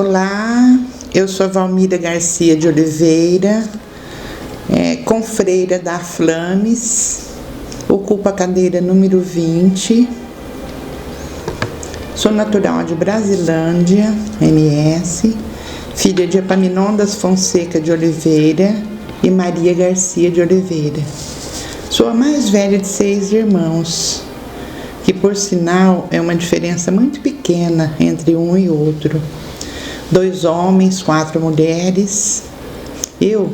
Olá, eu sou Valmira Garcia de Oliveira, confreira da Aflames, ocupo a cadeira número 20, sou natural de Brasilândia, MS, filha de Epaminondas Fonseca de Oliveira e Maria Garcia de Oliveira. Sou a mais velha de 6 irmãos, que por sinal é uma diferença muito pequena entre um e outro. 2 homens, 4 mulheres. Eu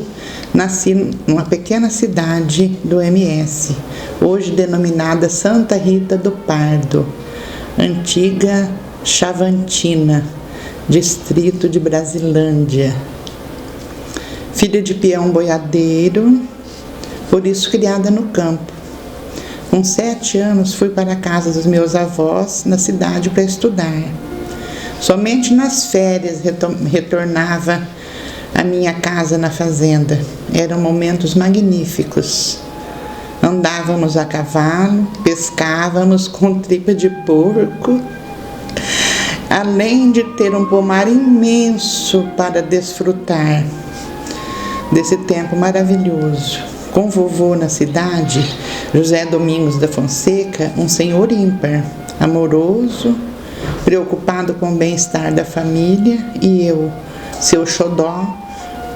nasci numa pequena cidade do MS, hoje denominada Santa Rita do Pardo, antiga Chavantina, distrito de Brasilândia. Filha de peão boiadeiro, por isso criada no campo. Com 7 anos fui para a casa dos meus avós na cidade para estudar. Somente nas férias retornava à minha casa na fazenda. Eram momentos magníficos. Andávamos a cavalo, pescávamos com tripa de porco, além de ter um pomar imenso para desfrutar desse tempo maravilhoso. Com vovô na cidade, José Domingos da Fonseca, um senhor ímpar, amoroso, preocupado com o bem-estar da família, e eu, seu xodó,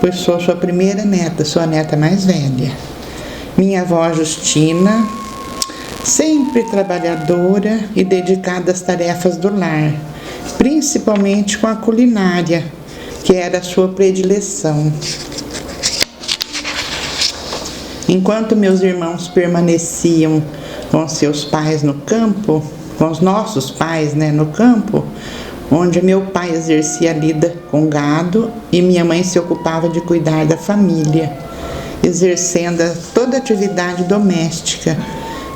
pois sou sua primeira neta, sua neta mais velha. Minha avó Justina, sempre trabalhadora e dedicada às tarefas do lar, principalmente com a culinária, que era a sua predileção. Enquanto meus irmãos permaneciam com seus pais no campo, com os nossos pais, no campo, onde meu pai exercia a lida com gado e minha mãe se ocupava de cuidar da família, exercendo toda a atividade doméstica,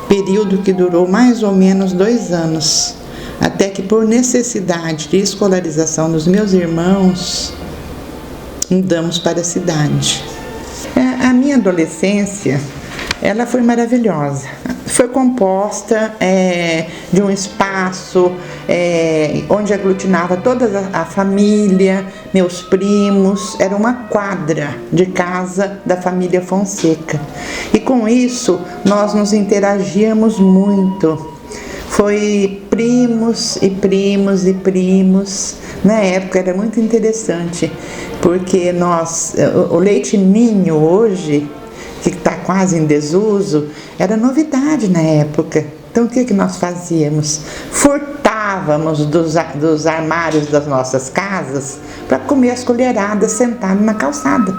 período que durou mais ou menos 2 anos, até que por necessidade de escolarização dos meus irmãos, mudamos para a cidade. A minha adolescência, ela foi maravilhosa. Foi composta de um espaço onde aglutinava toda a família, meus primos. Era uma quadra de casa da família Fonseca. E com isso, nós nos interagíamos muito. Foi primos e primos e primos. Na época era muito interessante, porque o leite ninho hoje, que está quase em desuso, era novidade na época. Então o que nós fazíamos? Furtávamos dos armários das nossas casas para comer as colheradas sentado na calçada.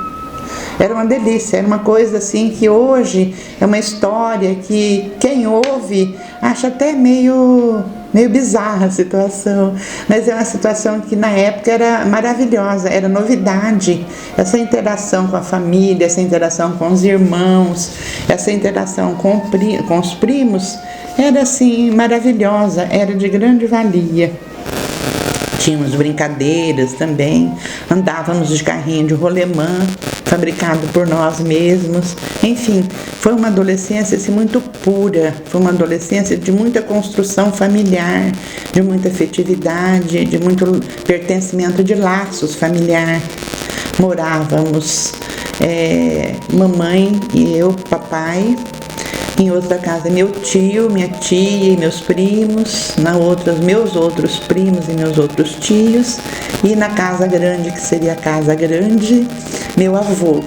Era uma delícia, era uma coisa assim que hoje é uma história que quem ouve acha até meio bizarra a situação, mas é uma situação que na época era maravilhosa, era novidade. Essa interação com a família, essa interação com os irmãos, essa interação com os primos, era assim maravilhosa, era de grande valia. Tínhamos brincadeiras também, andávamos de carrinho de rolemã, fabricado por nós mesmos. Enfim, foi uma adolescência assim, muito pura, foi uma adolescência de muita construção familiar, de muita afetividade, de muito pertencimento de laços familiar. Morávamos, mamãe e eu, papai. Em outra casa, meu tio, minha tia e meus primos. Na outra, meus outros primos e meus outros tios. E na casa grande, que seria a casa grande, meu avô.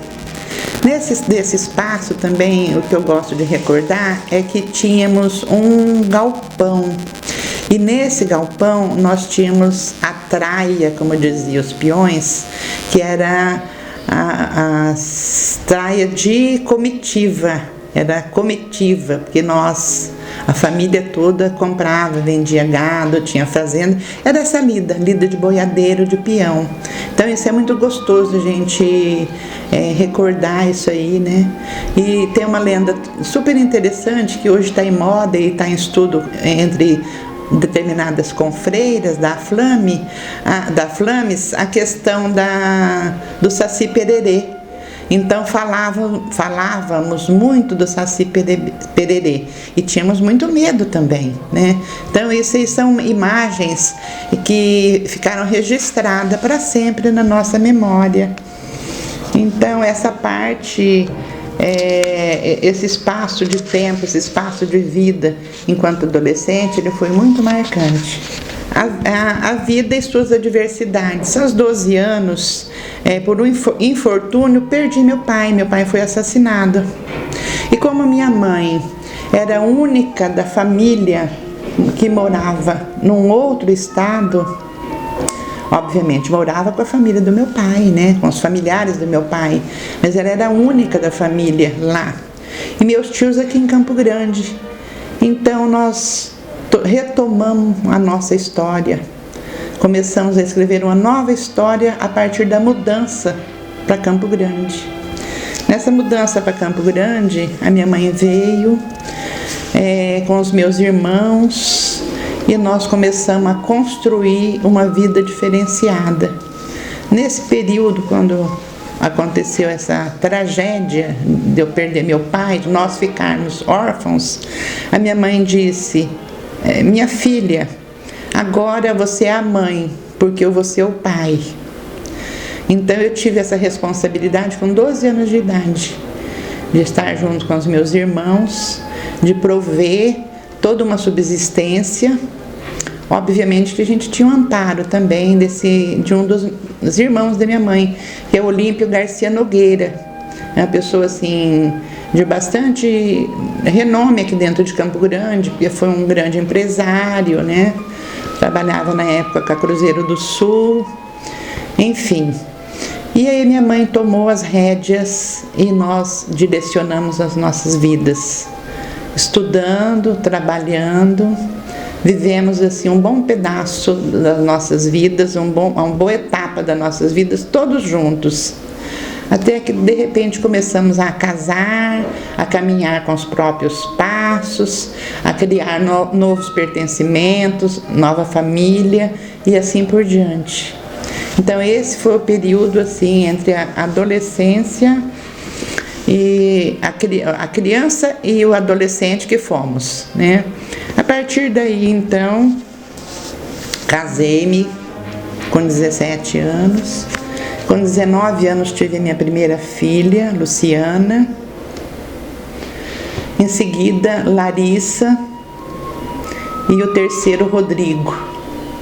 Desse espaço também, o que eu gosto de recordar é que tínhamos um galpão. E nesse galpão nós tínhamos a traia, como diziam os peões, que era a traia de comitiva. Era comitiva, porque a família toda comprava, vendia gado, tinha fazenda. Era essa lida de boiadeiro, de peão. Então isso é muito gostoso a gente recordar isso aí, E tem uma lenda super interessante que hoje está em moda e está em estudo entre determinadas confreiras da Aflames, a questão do Saci Pererê. Então falávamos muito do Saci Pererê e tínhamos muito medo também, né? Então essas são imagens que ficaram registradas para sempre na nossa memória. Então essa parte, esse espaço de tempo, esse espaço de vida enquanto adolescente, ele foi muito marcante. A vida e suas adversidades. Aos 12 anos, por um infortúnio, perdi meu pai. Meu pai foi assassinado. E como minha mãe era a única da família que morava num outro estado, obviamente morava com a família do meu pai, né? Com os familiares do meu pai, mas ela era a única da família lá. E meus tios aqui em Campo Grande. Então nós retomamos a nossa história, começamos a escrever uma nova história a partir da mudança para Campo Grande. Nessa mudança para Campo Grande, a minha mãe veio com os meus irmãos e nós começamos a construir uma vida diferenciada. Nesse período, quando aconteceu essa tragédia de eu perder meu pai, de nós ficarmos órfãos, a minha mãe disse: minha filha, agora você é a mãe, porque eu vou ser o pai. Então eu tive essa responsabilidade com 12 anos de idade, de estar junto com os meus irmãos, de prover toda uma subsistência. Obviamente que a gente tinha um amparo também de um dos irmãos da minha mãe, que é o Olímpio Garcia Nogueira. É uma pessoa assim de bastante renome aqui dentro de Campo Grande, porque foi um grande empresário, né? Trabalhava na época com a Cruzeiro do Sul, enfim. E aí minha mãe tomou as rédeas e nós direcionamos as nossas vidas, estudando, trabalhando, vivemos assim um bom pedaço das nossas vidas, uma boa etapa das nossas vidas, todos juntos. Até que de repente começamos a casar, a caminhar com os próprios passos, a criar novos pertencimentos, nova família e assim por diante. Então esse foi o período assim entre a adolescência e a criança e o adolescente que fomos, né? A partir daí então casei-me com 17 anos. Com 19 anos tive a minha primeira filha, Luciana. Em seguida, Larissa. E o terceiro, Rodrigo.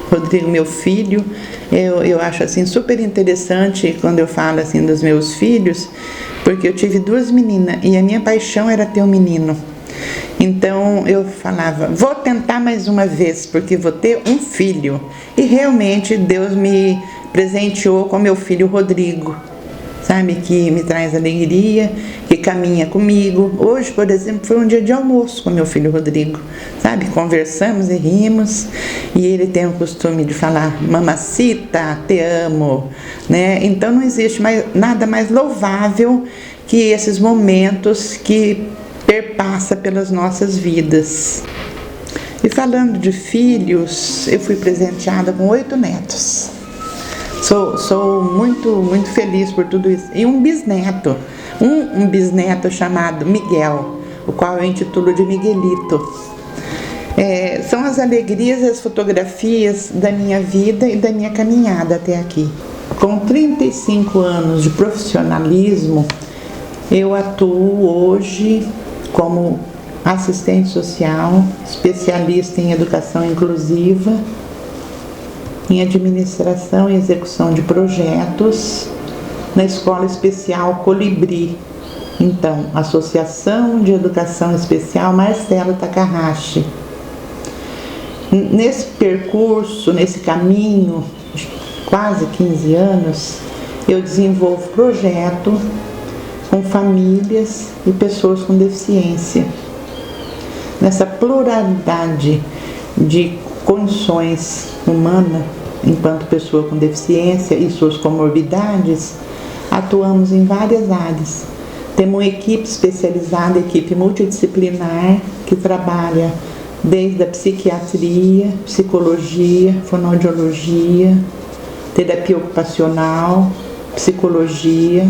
Rodrigo, meu filho. Eu acho assim super interessante quando eu falo assim dos meus filhos, porque eu tive 2 meninas e a minha paixão era ter um menino. Então eu falava, vou tentar mais uma vez, porque vou ter um filho. E realmente Deus me presenteou com meu filho Rodrigo, sabe, que me traz alegria, que caminha comigo. Hoje, por exemplo, foi um dia de almoço com meu filho Rodrigo, sabe, conversamos e rimos, e ele tem o costume de falar, mamacita, te amo, né? Então não existe nada mais louvável que esses momentos que perpassa pelas nossas vidas. E falando de filhos, eu fui presenteada com 8 netos. Sou muito feliz por tudo isso. E um bisneto, um bisneto chamado Miguel, o qual eu intitulo de Miguelito. São as alegrias e as fotografias da minha vida e da minha caminhada até aqui. Com 35 anos de profissionalismo, eu atuo hoje como assistente social, especialista em educação inclusiva, em administração e execução de projetos na Escola Especial Colibri. Então, Associação de Educação Especial Marcelo Takahashi. Nesse percurso, nesse caminho de quase 15 anos, eu desenvolvo projeto com famílias e pessoas com deficiência. Nessa pluralidade de condições humanas, enquanto pessoa com deficiência e suas comorbidades, atuamos em várias áreas. Temos uma equipe especializada, equipe multidisciplinar, que trabalha desde a psiquiatria, psicologia, fonoaudiologia, terapia ocupacional, psicologia,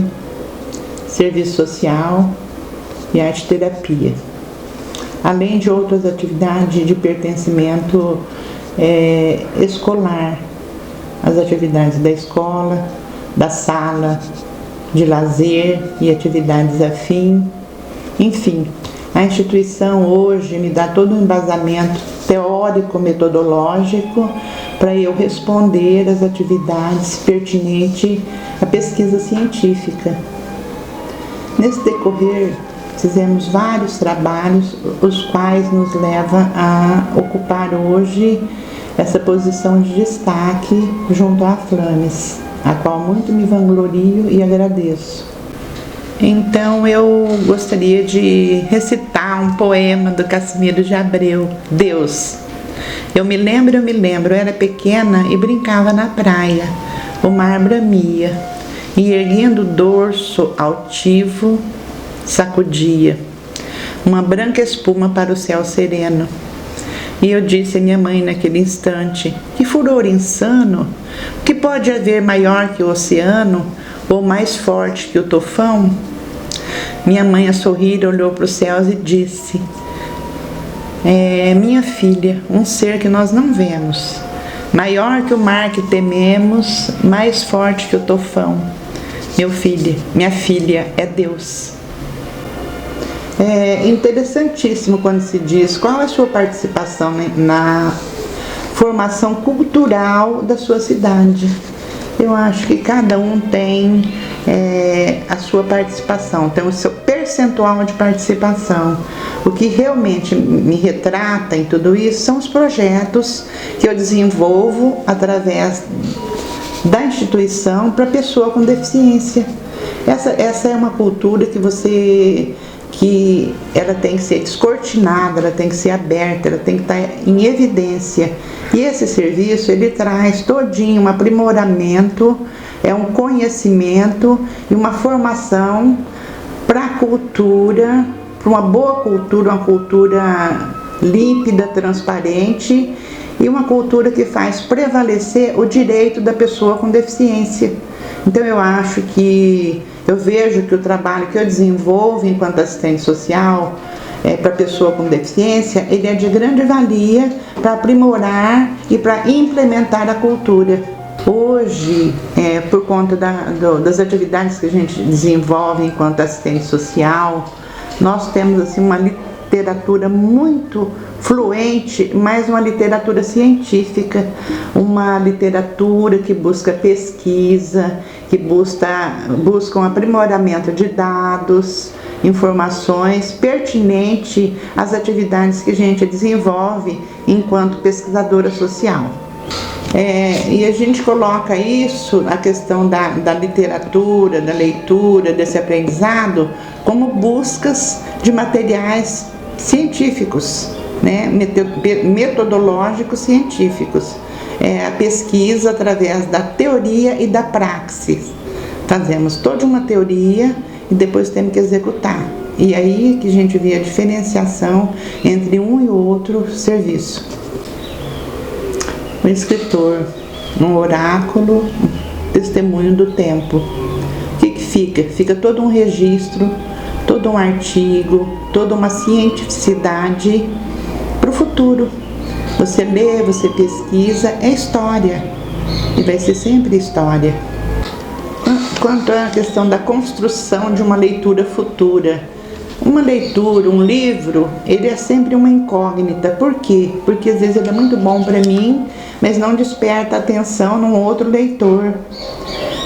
serviço social e arte-terapia, além de outras atividades de pertencimento escolar, as atividades da escola, da sala de lazer e atividades afins. Enfim, a instituição hoje me dá todo um embasamento teórico-metodológico para eu responder às atividades pertinentes à pesquisa científica. Nesse decorrer, fizemos vários trabalhos, os quais nos levam a ocupar hoje essa posição de destaque junto à Flames, a qual muito me vanglorio e agradeço. Então eu gostaria de recitar um poema do Cassimiro de Abreu, Deus. Eu me lembro, eu era pequena e brincava na praia, o mar bramia, e erguendo o dorso altivo, sacudia uma branca espuma para o céu sereno. E eu disse à minha mãe naquele instante: que furor insano! O que pode haver maior que o oceano, ou mais forte que o tufão? Minha mãe, a sorrir, olhou para os céus e disse: minha filha, um ser que nós não vemos, maior que o mar que tememos, mais forte que o tufão. Minha filha, é Deus. É interessantíssimo quando se diz qual é a sua participação na formação cultural da sua cidade. Eu acho que cada um tem a sua participação, tem o seu percentual de participação. O que realmente me retrata em tudo isso são os projetos que eu desenvolvo através da instituição para a pessoa com deficiência. Essa é uma cultura que ela tem que ser descortinada, ela tem que ser aberta, ela tem que estar em evidência. E esse serviço, ele traz todinho um aprimoramento, um conhecimento e uma formação para a cultura, para uma boa cultura, uma cultura límpida, transparente, e uma cultura que faz prevalecer o direito da pessoa com deficiência. Então eu vejo que o trabalho que eu desenvolvo enquanto assistente social para pessoa com deficiência, ele é de grande valia para aprimorar e para implementar a cultura. Hoje, por conta das atividades que a gente desenvolve enquanto assistente social, nós temos assim, uma literatura muito fluente, mas uma literatura científica, uma literatura que busca pesquisa, que busca um aprimoramento de dados, informações pertinentes às atividades que a gente desenvolve enquanto pesquisadora social. E a gente coloca isso, a questão da literatura, da leitura, desse aprendizado, como buscas de materiais científicos, né? Metodológicos científicos. A pesquisa através da teoria e da praxis. Fazemos toda uma teoria e depois temos que executar. E aí que a gente vê a diferenciação entre um e outro serviço. O escritor, um oráculo, um testemunho do tempo. O que fica? Fica todo um registro, todo um artigo, toda uma cientificidade para o futuro. Você lê, você pesquisa, é história. E vai ser sempre história. Quanto à questão da construção de uma leitura futura, uma leitura, um livro, ele é sempre uma incógnita. Por quê? Porque às vezes ele é muito bom para mim, mas não desperta atenção num outro leitor.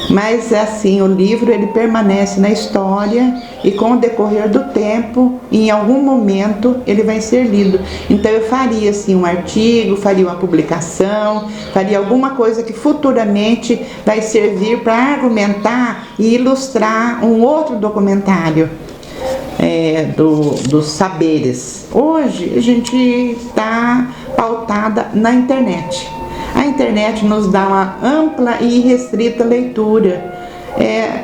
Mas assim, o livro ele permanece na história e com o decorrer do tempo, em algum momento, ele vai ser lido. Então eu faria assim um artigo, faria uma publicação, faria alguma coisa que futuramente vai servir para argumentar e ilustrar um outro documentário dos saberes. Hoje a gente está pautada na internet. A internet nos dá uma ampla e irrestrita leitura,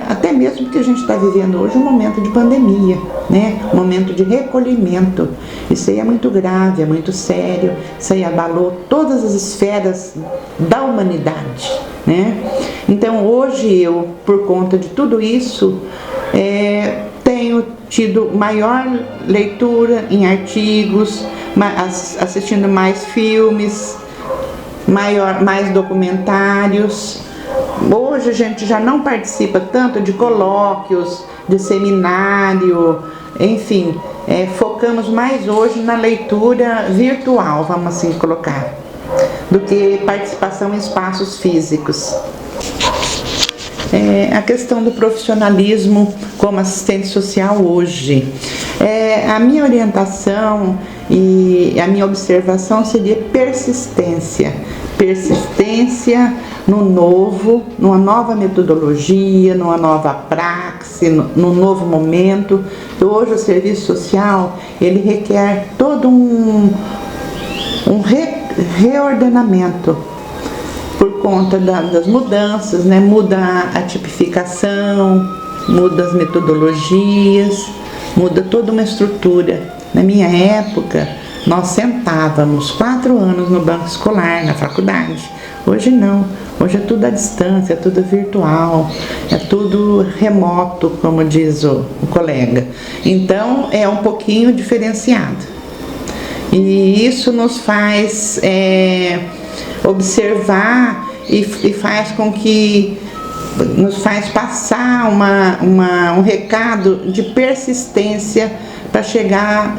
até mesmo porque a gente está vivendo hoje um momento de pandemia, né? Um momento de recolhimento. Isso aí é muito grave, é muito sério, isso aí abalou todas as esferas da humanidade, né? Então hoje eu, por conta de tudo isso, tenho tido maior leitura em artigos, assistindo mais filmes, mais documentários. Hoje a gente já não participa tanto de colóquios, de seminário, enfim, focamos mais hoje na leitura virtual, vamos assim colocar, do que participação em espaços físicos. A questão do profissionalismo como assistente social hoje. A minha orientação e a minha observação seria persistência. Persistência no novo, numa nova metodologia, numa nova praxe, num novo momento. Hoje o serviço social, ele requer todo um reordenamento por conta das mudanças, né? Muda a tipificação, muda as metodologias, muda toda uma estrutura. Na minha época, nós sentávamos 4 anos no banco escolar, na faculdade. Hoje não, hoje é tudo à distância, é tudo virtual, é tudo remoto, como diz o colega. Então, é um pouquinho diferenciado. E isso nos faz observar e faz com que nos faz passar um recado de persistência para chegar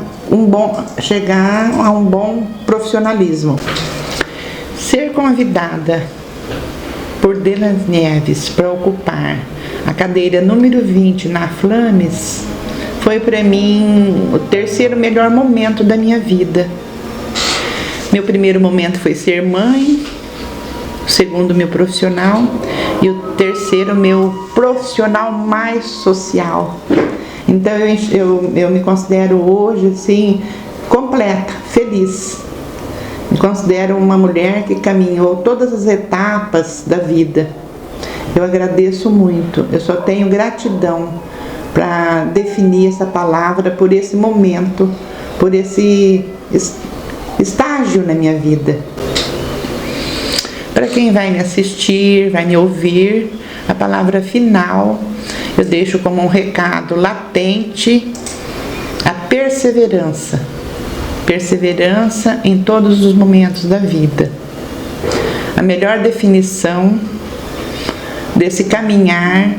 a um bom profissionalismo. Ser convidada por Delas Neves para ocupar a cadeira número 20 na Flames foi para mim o terceiro melhor momento da minha vida. Meu primeiro momento foi ser mãe, o segundo meu profissional e o terceiro meu profissional mais social. Então eu me considero hoje assim completa, feliz. Me considero uma mulher que caminhou todas as etapas da vida. Eu agradeço muito, eu só tenho gratidão para definir essa palavra por esse momento, por esse estágio na minha vida. Para quem vai me assistir, vai me ouvir, a palavra final eu deixo como um recado latente: a perseverança. Perseverança em todos os momentos da vida. A melhor definição desse caminhar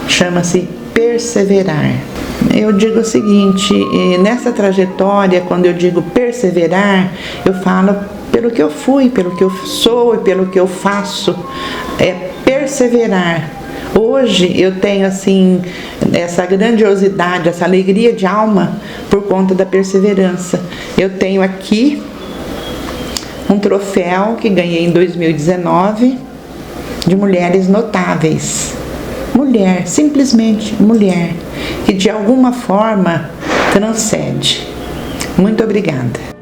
chama-se perseverar. Eu digo o seguinte, nessa trajetória, quando eu digo perseverar, eu falo pelo que eu fui, pelo que eu sou e pelo que eu faço. É perseverar. Hoje eu tenho assim essa grandiosidade, essa alegria de alma por conta da perseverança. Eu tenho aqui um troféu que ganhei em 2019 de mulheres notáveis. Mulher, simplesmente mulher, que de alguma forma transcende. Muito obrigada.